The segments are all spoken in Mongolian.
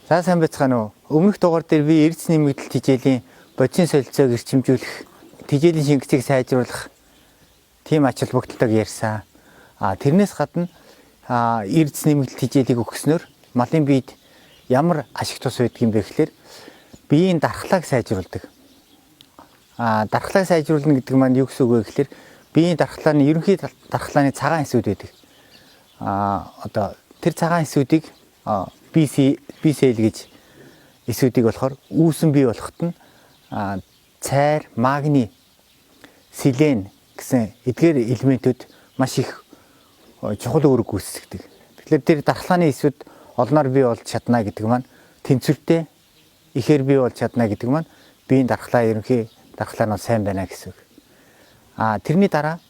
За сайн байцгаана уу. Өмнөх дугаар дээр би эрдэс нэмэгдэл тижээлийн бодисын солилцоог эрчимжүүлэх, тижээлийн шингэцийг сайжруулах тийм ач холбогдолтойг ярьсан. Тэрнээс гадна эрдэс нэмэгдэл тижээлийг өгснөөр малын биед ямар ашиг тус байдаг юм бэ гэхээр биеийн дархлааг сайжруулдаг. Дархлааг сайжруулна гэдэг маань юу гэсэн үг вэ гэхээр биеийн дархлааны ерөнхий дархлааны цагаан хэсүүд байдаг. Одоо тэр цагаан хэсүүдийг B-cell гэж эсүүдийг болохоор үүсэн бий болоход нь цайр, магний, селен гэсэн эдгээр элементүүд маш их чухал үүрэг гүйцэтгэдэг. Тэгэхээр тэр дархлааны эсүүд олноор бий болж чадна гэдэг маань тэнцвэртэй ихээр бий болж чадна гэдэг маань биеийн дархлаа ерөнхий дархлаа нь сайн байна гэсэн үг. Тэрний дараа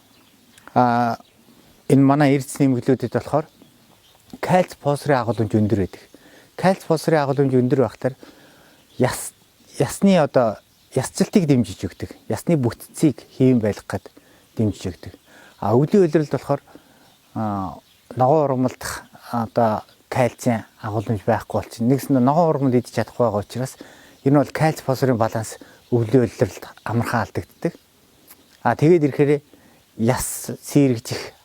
энэ манай эрдэс нэмэгдлүүдэд болохоор кальц, фосфорын агуулмж өндөр байдаг. Кальц, фосфорын агуулмж өндөр байхтар ясны ясцалтыг дэмжиж өгдөг. Ясны бүтцийг хэвэн байлгах гээд дэмжиж өгдөг. Өвлийн улиралд болохоор ногоон ургамалдах кальцийн агуулмж байхгүй болчихно. Нэгсэн ногоон ургамал идэж чадахгүй байгаа учраас энэ бол кальц, фосфорын баланс өвлийн улиралд амархан алдагддаг. Тэгээд ирэхээр яс сэргжих,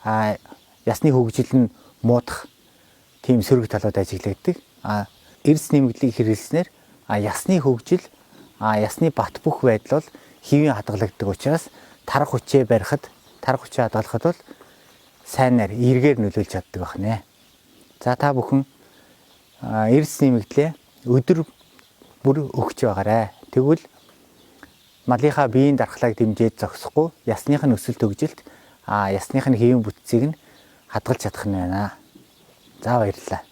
ясны хөгжил нь муудах тийм сөрөг талууд ажиглагддаг. Эрдэс нэмэгдлийг хэрэглэснээр ясны хөгжил, ясны бат бөх байдал бол хэвийн хадгалагддаг учраас тарах хүчээ барихад, тарах хүчээ хадгалахад бол сайнаар эргээр нөлөөлж чаддаг байна. За та бүхэн эрдэс нэмэгдлээ өдөр бүр өгч байгаарай. Тэгвэл малынхаа биеийн дархлааг дэмжиж зогсохгүй, ясных нь өсөлт хөгжилт, ясных нь хэвийн бүтцийг нь хадгалж чадах нь байна. За баярлалаа.